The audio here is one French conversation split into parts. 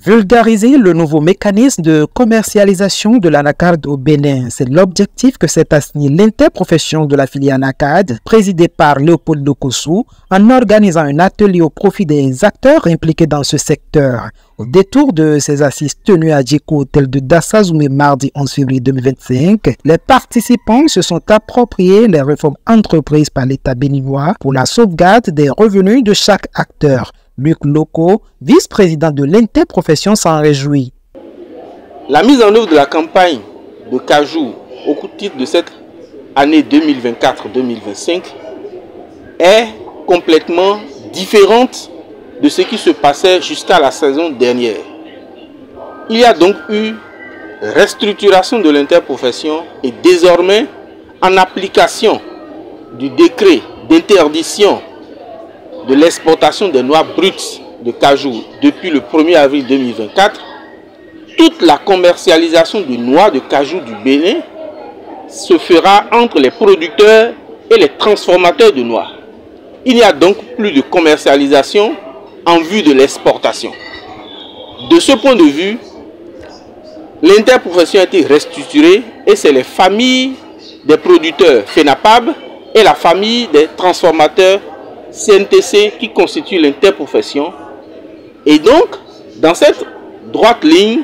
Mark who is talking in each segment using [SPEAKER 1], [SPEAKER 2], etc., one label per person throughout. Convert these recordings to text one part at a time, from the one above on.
[SPEAKER 1] Vulgariser le nouveau mécanisme de commercialisation de l'anacarde au Bénin, c'est l'objectif que s'est assigné l'interprofession de la filière anacarde, présidée par Léopold Dokossou, en organisant un atelier au profit des acteurs impliqués dans ce secteur. Au détour de ces assises tenues à Djeko Hôtel de Dassazoumé mardi 11 février 2025, les participants se sont appropriés les réformes entreprises par l'État béninois pour la sauvegarde des revenus de chaque acteur. Luc Loko, vice-président de l'interprofession, s'en réjouit.
[SPEAKER 2] La mise en œuvre de la campagne de cajou au titre de cette année 2024-2025 est complètement différente de ce qui se passait jusqu'à la saison dernière. Il y a donc eu restructuration de l'interprofession et désormais, en application du décret d'interdiction de l'exportation des noix brutes de cajou depuis le 1er avril 2024, toute la commercialisation de noix de cajou du Bénin se fera entre les producteurs et les transformateurs de noix. Il n'y a donc plus de commercialisation en vue de l'exportation. De ce point de vue, l'interprofession a été restructurée et c'est les familles des producteurs FENAPAB et la famille des transformateurs CNTC qui constituent l'interprofession. Et donc, dans cette droite ligne,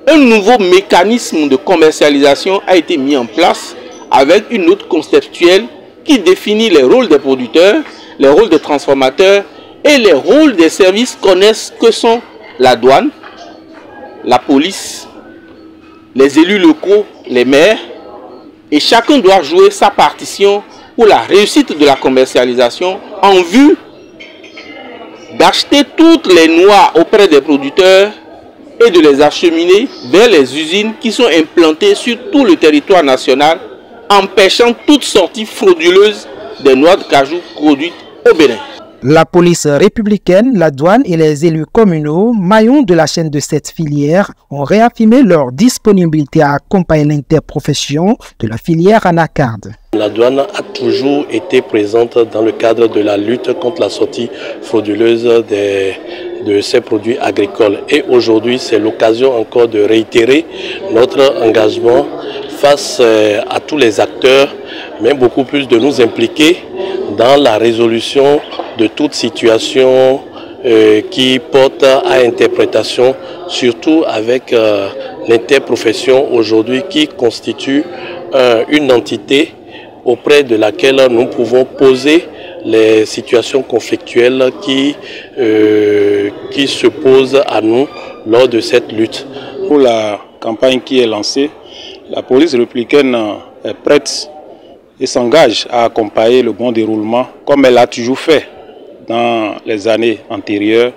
[SPEAKER 2] un nouveau mécanisme de commercialisation a été mis en place avec une note conceptuelle qui définit les rôles des producteurs, les rôles des transformateurs et les rôles des services connexes que sont la douane, la police, les élus locaux, les maires, et chacun doit jouer sa partition pour la réussite de la commercialisation en vue d'acheter toutes les noix auprès des producteurs et de les acheminer vers les usines qui sont implantées sur tout le territoire national, empêchant toute sortie frauduleuse des noix de cajou produites au Bénin.
[SPEAKER 1] La police républicaine, la douane et les élus communaux, maillons de la chaîne de cette filière, ont réaffirmé leur disponibilité à accompagner l'interprofession de la filière anacarde.
[SPEAKER 3] La douane a toujours été présente dans le cadre de la lutte contre la sortie frauduleuse de ces produits agricoles. Et aujourd'hui, c'est l'occasion encore de réitérer notre engagement face à tous les acteurs, mais beaucoup plus de nous impliquer dans la résolution de toute situation qui porte à interprétation, surtout avec l'interprofession aujourd'hui qui constitue une entité auprès de laquelle nous pouvons poser les situations conflictuelles qui se posent à nous lors de cette lutte.
[SPEAKER 4] Pour la campagne qui est lancée, la police républicaine est prête et s'engage à accompagner le bon déroulement comme elle a toujours fait dans les années antérieures,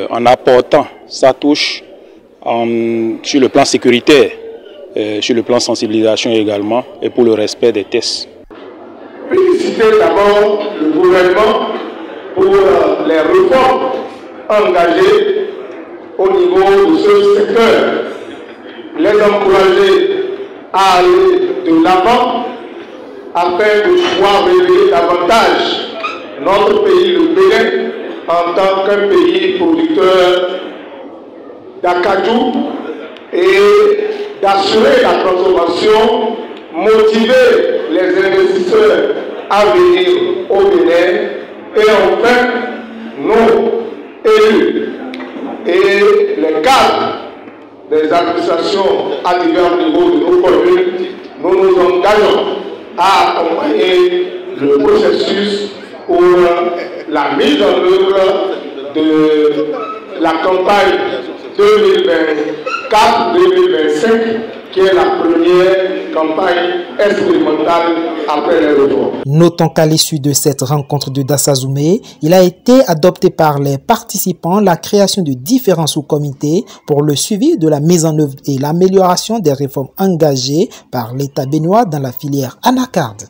[SPEAKER 4] en apportant sa touche sur le plan sécuritaire, sur le plan sensibilisation également, et pour le respect des tests.
[SPEAKER 5] Féliciter d'abord le gouvernement pour les réformes engagées au niveau de ce secteur, les encourager à aller de l'avant afin de pouvoir révéler davantage notre pays, le Bénin, en tant qu'un pays producteur d'acajou et d'assurer la transformation, motiver les investisseurs à venir au Bénin et enfin nos élus et les cadres des administrations à divers niveaux de nos communes, nous nous engageons à accompagner le processus pour la mise en œuvre de la campagne 2024-2025 qui est la première campagne expérimentale après les réformes.
[SPEAKER 1] Notons qu'à l'issue de cette rencontre de Dassazoumé, il a été adopté par les participants la création de différents sous-comités pour le suivi de la mise en œuvre et l'amélioration des réformes engagées par l'État béninois dans la filière anacarde.